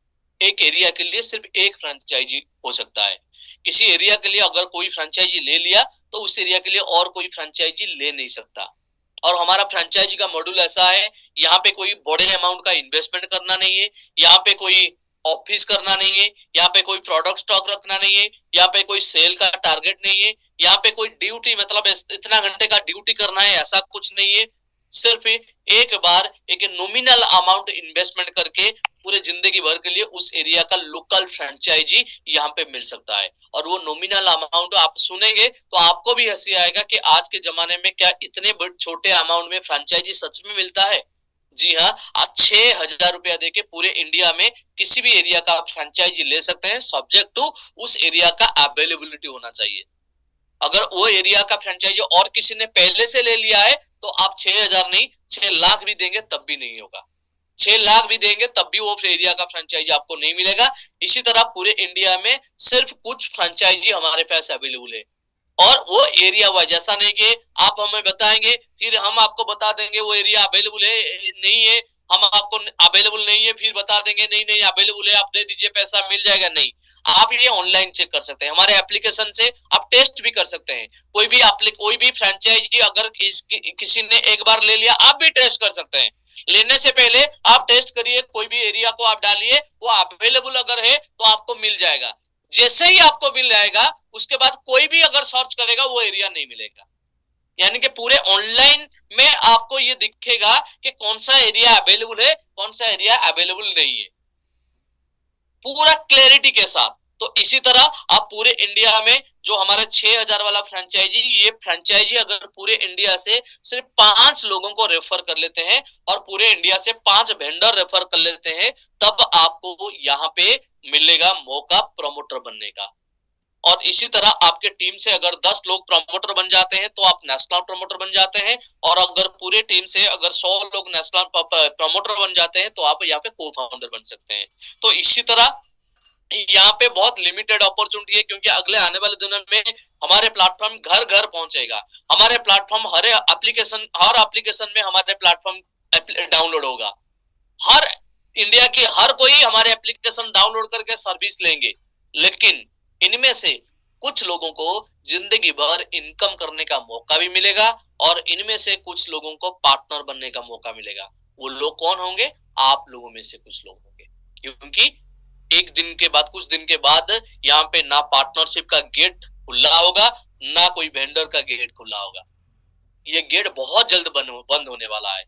एक एरिया के लिए सिर्फ एक फ्रेंचाइजी हो सकता है। किसी एरिया के लिए अगर कोई फ्रेंचाइजी ले लिया तो उस एरिया के लिए और कोई फ्रेंचाइजी ले नहीं सकता। और हमारा फ्रेंचाइजी का मॉड्यूल ऐसा है, यहाँ पे कोई बड़े अमाउंट का इन्वेस्टमेंट करना नहीं है, यहाँ पे कोई ऑफिस करना नहीं है, यहाँ पे कोई प्रोडक्ट स्टॉक रखना नहीं है, यहाँ पे कोई सेल का टारगेट नहीं है, यहाँ पे कोई ड्यूटी, मतलब इतना घंटे का ड्यूटी करना है, ऐसा कुछ नहीं है। सिर्फ एक बार एक नॉमिनल अमाउंट इन्वेस्टमेंट करके पूरे जिंदगी भर के लिए उस एरिया का लोकल फ्रेंचाइजी यहाँ पे मिल सकता है। और वो नॉमिनल अमाउंट आप सुनेंगे तो आपको भी हंसी आएगा कि आज के जमाने में क्या इतने छोटे अमाउंट में फ्रेंचाइजी सच में मिलता है। जी हाँ, आप 6,000 रुपया देके पूरे इंडिया में किसी भी एरिया का आप फ्रेंचाइजी ले सकते हैं, सब्जेक्ट टू उस एरिया का अवेलेबिलिटी होना चाहिए। अगर वो एरिया का फ्रेंचाइजी और किसी ने पहले से ले लिया है तो आप 6,000 नहीं, 6 लाख भी देंगे तब भी नहीं होगा। 6 लाख भी देंगे तब भी वो एरिया का फ्रेंचाइजी आपको नहीं मिलेगा। इसी तरह पूरे इंडिया में सिर्फ कुछ फ्रेंचाइजी हमारे पास अवेलेबल है, और वो एरिया वाइज, ऐसा नहीं कि आप हमें बताएंगे फिर हम आपको बता देंगे वो एरिया अवेलेबल है, नहीं है, हम आपको अवेलेबल नहीं है फिर बता देंगे नहीं नहीं अवेलेबल है, आप दे दीजिए पैसा मिल जाएगा। नहीं, आप ये ऑनलाइन चेक कर सकते हैं, हमारे एप्लीकेशन से आप टेस्ट भी कर सकते हैं। कोई भी फ्रेंचाइजी अगर किसी ने एक बार ले लिया, आप भी टेस्ट कर सकते हैं। लेने से पहले आप टेस्ट करिए, कोई भी एरिया को आप डालिए, वो अवेलेबल अगर है तो आपको मिल जाएगा। जैसे ही आपको मिल जाएगा उसके बाद कोई भी अगर सर्च करेगा वो एरिया नहीं मिलेगा। यानी कि पूरे ऑनलाइन में आपको ये दिखेगा कि कौन सा एरिया अवेलेबल है, कौन सा एरिया अवेलेबल नहीं है, पूरा क्लैरिटी के साथ। तो इसी तरह आप पूरे इंडिया में जो हमारा 6,000 वाला फ्रेंचाइजी, ये फ्रेंचाइजी अगर पूरे इंडिया से सिर्फ 5 लोगों को रेफर कर लेते हैं और पूरे इंडिया से 5 वेंडर रेफर कर लेते हैं, तब आपको यहाँ पे मिलेगा मौका प्रमोटर बनने का। और इसी तरह आपके टीम से अगर 10 लोग प्रमोटर बन जाते हैं तो आप नेशनल प्रमोटर बन जाते हैं, और अगर पूरे टीम से अगर 100 लोग नेशनल प्रमोटर बन जाते हैं तो आप यहाँ पे को फाउंडर बन सकते हैं। तो इसी तरह यहाँ पे बहुत लिमिटेड अपॉर्चुनिटी है, क्योंकि अगले आने वाले दिनों में हमारे प्लेटफॉर्म घर घर पहुंचेगा। हमारे प्लेटफॉर्म हर एप्लीकेशन में हमारे प्लेटफॉर्म डाउनलोड होगा। हर इंडिया की हर कोई हमारे एप्लीकेशन डाउनलोड करके सर्विस लेंगे, लेकिन इनमें से कुछ लोगों को जिंदगी भर इनकम करने का मौका भी मिलेगा और इनमें से कुछ लोगों को पार्टनर बनने का मौका मिलेगा। वो लोग कौन होंगे? आप लोगों में से कुछ लोग होंगे, क्योंकि कुछ दिन के बाद यहाँ पे ना पार्टनरशिप का गेट खुला होगा, ना कोई वेंडर का गेट खुला होगा। ये गेट बहुत जल्द बंद होने वाला है।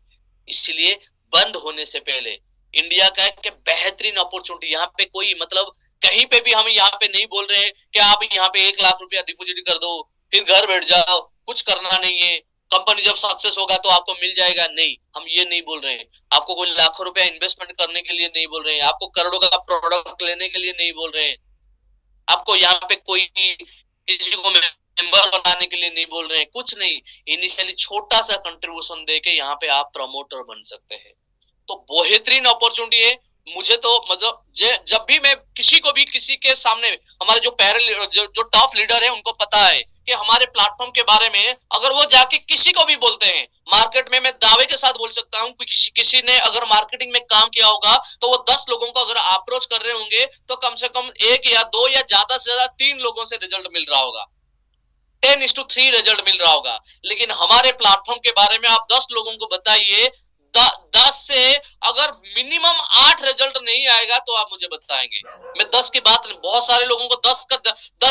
इसलिए बंद होने से पहले इंडिया का एक बेहतरीन अपॉर्चुनिटी, यहाँ पे कोई मतलब कहीं पे भी हम यहाँ पे नहीं बोल रहे हैं कि आप यहाँ पे 1 लाख रुपया डिपोजिट कर दो फिर घर बैठ जाओ, कुछ करना नहीं है, कंपनी जब सक्सेस होगा तो आपको मिल जाएगा। नहीं, हम ये नहीं बोल रहे हैं। आपको कोई लाखों रुपया इन्वेस्टमेंट करने के लिए नहीं बोल रहे हैं, आपको करोड़ों का प्रोडक्ट लेने के लिए नहीं बोल रहे हैं, आपको यहाँ पे कोई किसी को मेंबर बनाने के लिए नहीं बोल रहे हैं, कुछ नहीं। इनिशियली छोटा सा कंट्रीब्यूशन देके यहाँ पे आप प्रमोटर बन सकते हैं। तो बेहतरीन अपॉर्चुनिटी है। मुझे तो मतलब जब भी मैं किसी के सामने, हमारे जो टॉप लीडर है उनको पता है कि हमारे प्लेटफॉर्म के बारे में अगर वो जाके किसी को भी बोलते हैं मार्केट में, मैं दावे के साथ बोल सकता हूँ किसी ने अगर मार्केटिंग में काम किया होगा तो वो 10 लोगों को अगर अप्रोच कर रहे होंगे तो कम से कम 1 या 2 या ज्यादा से ज्यादा 3 लोगों से रिजल्ट मिल रहा होगा, 10:3 रिजल्ट मिल रहा होगा। लेकिन हमारे प्लेटफॉर्म के बारे में आप 10 लोगों को बताइए, 10 से अगर मिनिमम 8 रिजल्ट नहीं आएगा तो आप मुझे बताएंगे। मैं 10 की बात नहीं, बहुत सारे लोगों को 10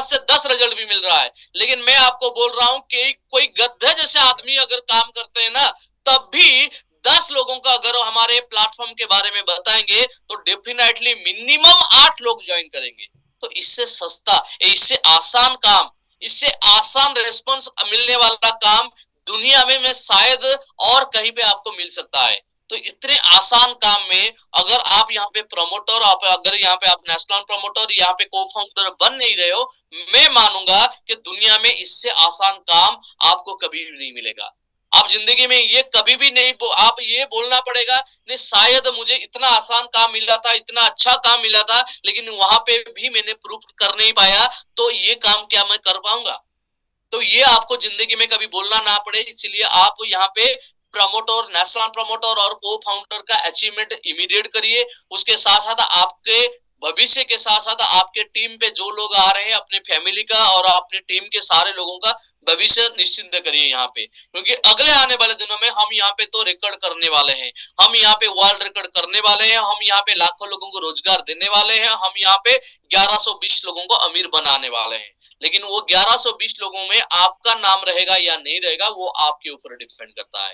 से 10 रिजल्ट भी मिल रहा है, लेकिन मैं आपको बोल रहा हूं कि कोई गधे जैसे आदमी अगर काम करते हैं ना, तब भी 10 लोगों का अगर हमारे प्लेटफॉर्म के बारे में बताएंगे तो डेफिनेटली मिनिमम 8 लोग ज्वाइन करेंगे। तो इससे सस्ता, इससे आसान काम, इससे आसान रेस्पॉन्स मिलने वाला काम दुनिया में मैं शायद और कहीं पे आपको मिल सकता है। तो इतने आसान काम में अगर आप यहाँ पे प्रमोटर, आप अगर यहाँ पे आप नेशनल प्रमोटर, यहाँ पे को फाउंडर बन नहीं रहे हो, मैं मानूंगा कि दुनिया में इससे आसान काम आपको कभी भी नहीं मिलेगा। आप जिंदगी में ये कभी भी नहीं आप ये बोलना पड़ेगा नहीं शायद मुझे इतना आसान काम मिला था, इतना अच्छा काम मिला था, लेकिन वहां पे भी मैंने प्रूफ कर नहीं पाया, तो ये काम क्या मैं कर पाऊंगा? तो ये आपको जिंदगी में कभी बोलना ना पड़े, इसलिए आप यहाँ पे प्रमोटर, नेशनल प्रमोटर और को फाउंडर का अचीवमेंट इमीडिएट करिए। उसके साथ साथ आपके भविष्य के साथ साथ आपके टीम पे जो लोग आ रहे हैं, अपने फैमिली का और अपने टीम के सारे लोगों का भविष्य निश्चिंत करिए यहाँ पे, क्योंकि अगले आने वाले दिनों में हम यहाँ पे तो रिकॉर्ड करने वाले हैं, हम यहाँ पे वर्ल्ड रिकॉर्ड करने वाले हैं, हम यहाँ पे लाखों लोगों को रोजगार देने वाले हैं, हम यहाँ पे 1120 लोगों को अमीर बनाने वाले हैं। लेकिन वो 1120 लोगों में आपका नाम रहेगा या नहीं रहेगा वो आपके ऊपर डिपेंड करता है।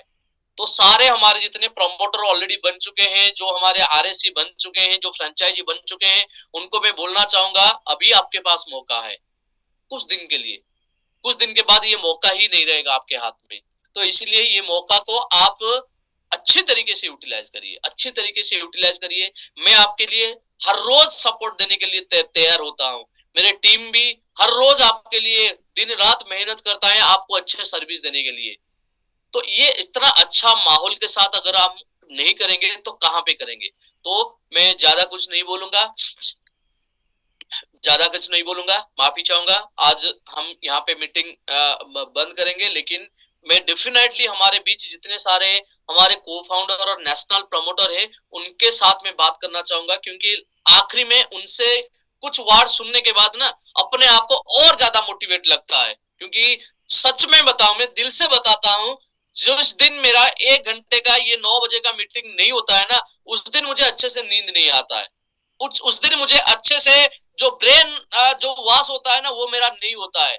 तो सारे हमारे जितने प्रमोटर ऑलरेडी बन चुके हैं, जो हमारे आरएससी बन चुके हैं, जो फ्रेंचाइजी बन चुके हैं, उनको मैं बोलना चाहूंगा अभी आपके पास मौका है। कुछ दिन के लिए, कुछ दिन के बाद ये मौका ही नहीं रहेगा आपके हाथ में। तो इसलिए ये मौका को आप अच्छे तरीके से यूटिलाइज करिए, अच्छे तरीके से यूटिलाइज करिए। मैं आपके लिए हर रोज सपोर्ट देने के लिए तैयार होता हूँ। मेरे टीम भी हर रोज आपके लिए दिन रात मेहनत करता है आपको अच्छे सर्विस देने के लिए। तो ये इतना अच्छा माहौल के साथ अगर आप नहीं करेंगे तो कहाँ पे करेंगे? तो मैं ज्यादा कुछ नहीं बोलूंगा, माफी चाहूंगा। आज हम यहाँ पे मीटिंग बंद करेंगे, लेकिन मैं डेफिनेटली हमारे बीच जितने सारे हमारे को फाउंडर और नेशनल प्रमोटर है उनके साथ में बात करना चाहूंगा, क्योंकि आखिरी में उनसे कुछ वर्ड सुनने के बाद ना अपने आप को और ज्यादा मोटिवेट लगता है। क्योंकि सच में बताऊं, मैं दिल से बताता हूं, जिस दिन मेरा 1 घंटे का ये 9 बजे का मीटिंग नहीं होता है ना, उस दिन मुझे अच्छे से नींद नहीं आता है। उस दिन मुझे अच्छे से जो ब्रेन जो वॉश होता है ना वो मेरा नहीं होता है,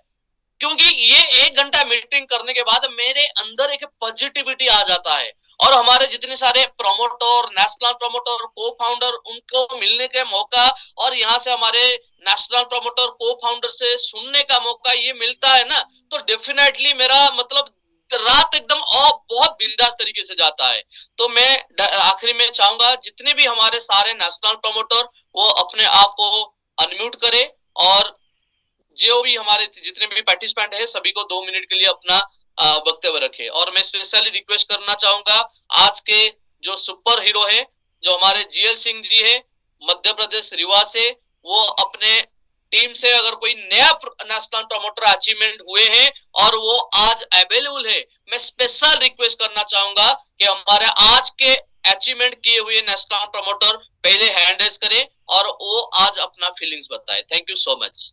क्योंकि ये 1 घंटा मीटिंग करने के बाद मेरे अंदर एक पॉजिटिविटी आ जाता है। और हमारे जितने सारे प्रमोटर, नेशनल प्रमोटर, को फाउंडर, उनको मिलने के मौका और यहाँ से हमारे नेशनल प्रमोटर, को फाउंडर से सुनने का मौका ये मिलता है ना, तो डेफिनेटली मेरा मतलब रात एकदम और बहुत बिंदास तरीके से जाता है। तो मैं आखिरी में चाहूंगा जितने भी हमारे सारे नेशनल प्रमोटर वो अपने आप को अनम्यूट करे और जो भी हमारे जितने भी पार्टिसिपेंट है सभी को 2 मिनट के लिए अपना वक्तव्य रखे। और मैं स्पेशली रिक्वेस्ट करना चाहूंगा आज के जो सुपर हीरो है, जो हमारे जीएल सिंह जी है मध्य प्रदेश रीवा से, वो अपने टीम से अगर कोई नया नेशनल प्रमोटर अचीवमेंट हुए हैं और वो आज अवेलेबल है, मैं स्पेशल रिक्वेस्ट करना चाहूंगा कि हमारे आज के अचीवमेंट किए हुए नेशनल प्रमोटर पहले हैंड रेज करें और वो आज अपना फीलिंग्स बताए। Thank you so much.